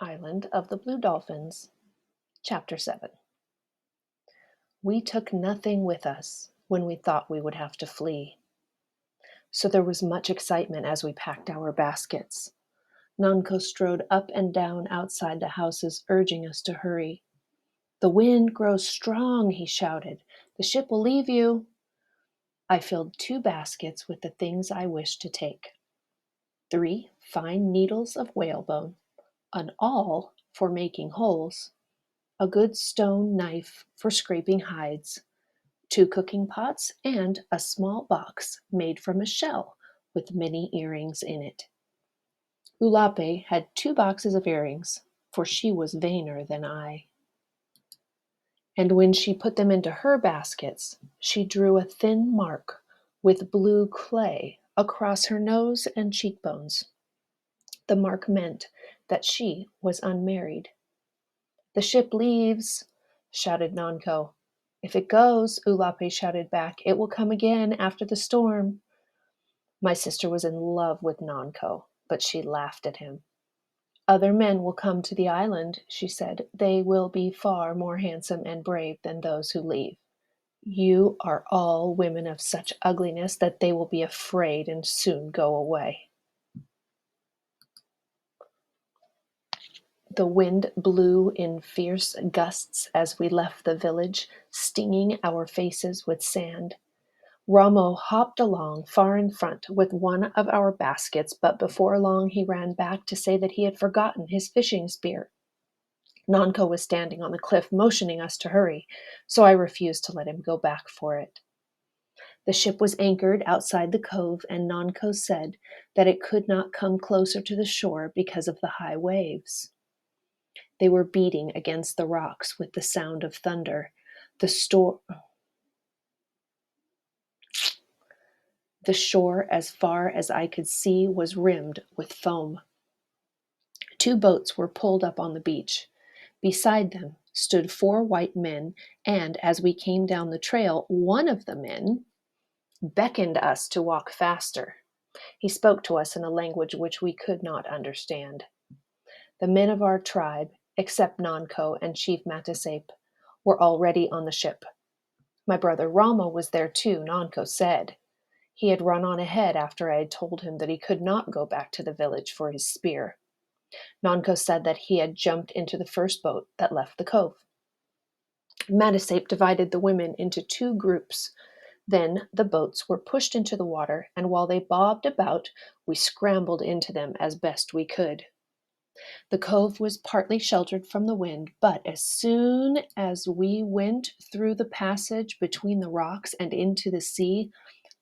Island of the Blue Dolphins, Chapter 7. We took nothing with us when we thought we would have to flee. So there was much excitement as we packed our baskets. Nanko strode up and down outside the houses, urging us to hurry. "The wind grows strong," he shouted. "The ship will leave you." I filled 2 baskets with the things I wished to take. 3 fine needles of whalebone, an awl for making holes, a good stone knife for scraping hides, 2 cooking pots, and a small box made from a shell with many earrings in it. Ulape had 2 boxes of earrings, for she was vainer than I. And when she put them into her baskets, she drew a thin mark with blue clay across her nose and cheekbones. The mark meant that she was unmarried. "The ship leaves," shouted Nanko. "If it goes," Ulape shouted back, "it will come again after the storm." My sister was in love with Nanko, but she laughed at him. "Other men will come to the island," she said. "They will be far more handsome and brave than those who leave. You are all women of such ugliness that they will be afraid and soon go away." The wind blew in fierce gusts as we left the village, stinging our faces with sand. Ramo hopped along far in front with one of our baskets, but before long he ran back to say that he had forgotten his fishing spear. Nanko was standing on the cliff motioning us to hurry, so I refused to let him go back for it. The ship was anchored outside the cove, and Nanko said that it could not come closer to the shore because of the high waves. They were beating against the rocks with the sound of thunder. The shore, as far as I could see, was rimmed with foam. 2 boats were pulled up on the beach. Beside them stood 4 white men, and as we came down the trail, one of the men beckoned us to walk faster. He spoke to us in a language which we could not understand. The men of our tribe, except Nanko and Chief Matasape, were already on the ship. My brother Rama was there too, Nanko said. He had run on ahead after I had told him that he could not go back to the village for his spear. Nanko said that he had jumped into the first boat that left the cove. Matasape divided the women into 2 groups. Then the boats were pushed into the water, and while they bobbed about, we scrambled into them as best we could. The cove was partly sheltered from the wind, but as soon as we went through the passage between the rocks and into the sea,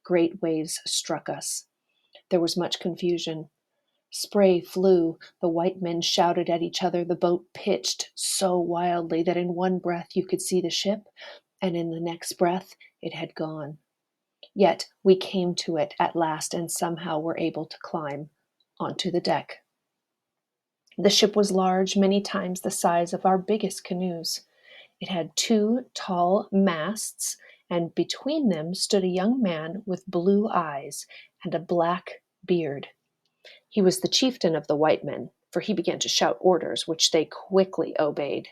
great waves struck us. There was much confusion. Spray flew. The white men shouted at each other. The boat pitched so wildly that in one breath you could see the ship, and in the next breath it had gone. Yet we came to it at last and somehow were able to climb onto the deck. The ship was large, many times the size of our biggest canoes. It had 2 tall masts, and between them stood a young man with blue eyes and a black beard. He was the chieftain of the white men, for he began to shout orders, which they quickly obeyed.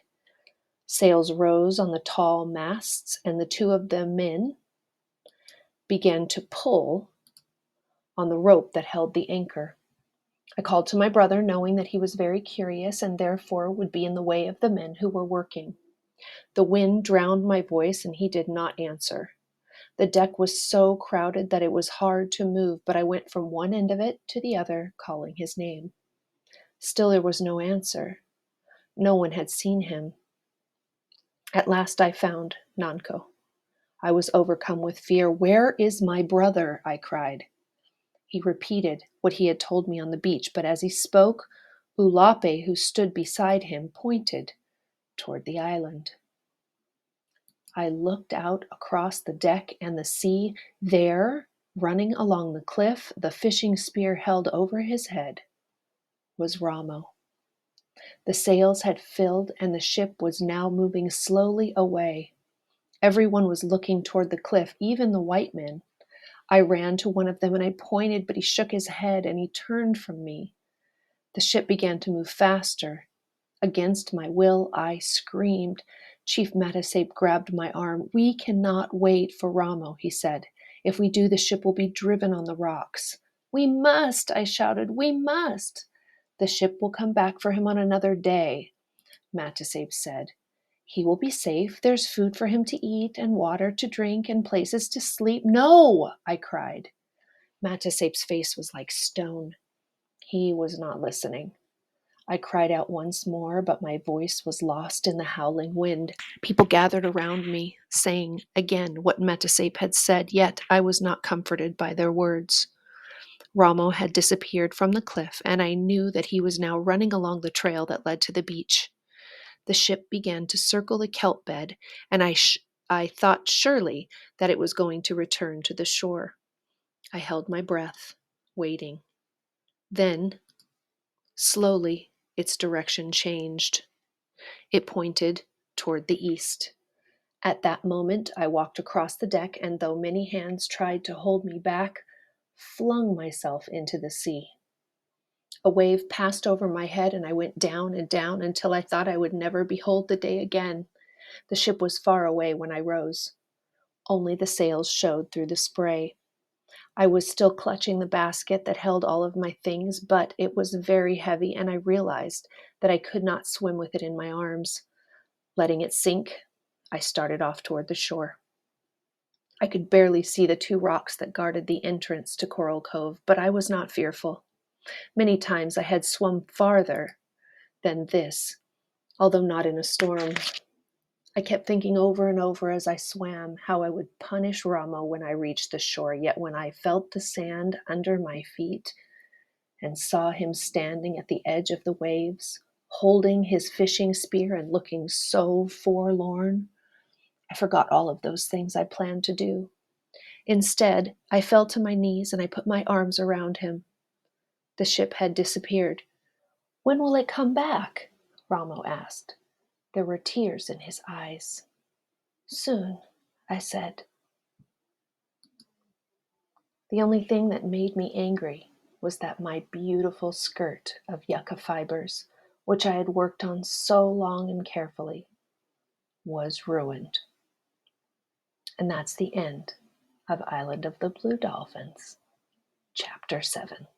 Sails rose on the tall masts, and the 2 of the men began to pull on the rope that held the anchor. I called to my brother, knowing that he was very curious and therefore would be in the way of the men who were working. The wind drowned my voice, and he did not answer. The deck was so crowded that it was hard to move, but I went from one end of it to the other, calling his name. Still there was no answer. No one had seen him. At last I found Nanko. I was overcome with fear. "Where is my brother?" I cried. He repeated what he had told me on the beach, but as he spoke, Ulape, who stood beside him, pointed toward the island. I looked out across the deck and the sea. There, running along the cliff, the fishing spear held over his head, was Ramo. The sails had filled, and the ship was now moving slowly away. Everyone was looking toward the cliff, even the white men. I ran to one of them and I pointed, but he shook his head and he turned from me. The ship began to move faster. Against my will, I screamed. Chief Matasape grabbed my arm. "We cannot wait for Ramo," he said. "If we do, the ship will be driven on the rocks." "We must," I shouted. "We must." "The ship will come back for him on another day," Matasape said. "He will be safe. There's food for him to eat and water to drink and places to sleep." "No!" I cried. Matasape's face was like stone. He was not listening. I cried out once more, but my voice was lost in the howling wind. People gathered around me, saying again what Metasape had said, yet I was not comforted by their words. Ramo had disappeared from the cliff, and I knew that he was now running along the trail that led to the beach. The ship began to circle the kelp bed, and I thought surely that it was going to return to the shore. I held my breath, waiting. Then, slowly, its direction changed. It pointed toward the east. At that moment, I walked across the deck, and though many hands tried to hold me back, flung myself into the sea. A wave passed over my head, and I went down and down until I thought I would never behold the day again. The ship was far away when I rose. Only the sails showed through the spray. I was still clutching the basket that held all of my things, but it was very heavy, and I realized that I could not swim with it in my arms. Letting it sink, I started off toward the shore. I could barely see the 2 rocks that guarded the entrance to Coral Cove, but I was not fearful. Many times I had swum farther than this, although not in a storm. I kept thinking over and over as I swam how I would punish Ramo when I reached the shore, yet when I felt the sand under my feet and saw him standing at the edge of the waves, holding his fishing spear and looking so forlorn, I forgot all of those things I planned to do. Instead, I fell to my knees and I put my arms around him. The ship had disappeared. "When will it come back?" Ramo asked. There were tears in his eyes. "Soon," I said. The only thing that made me angry was that my beautiful skirt of yucca fibers, which I had worked on so long and carefully, was ruined. And that's the end of Island of the Blue Dolphins, Chapter 7.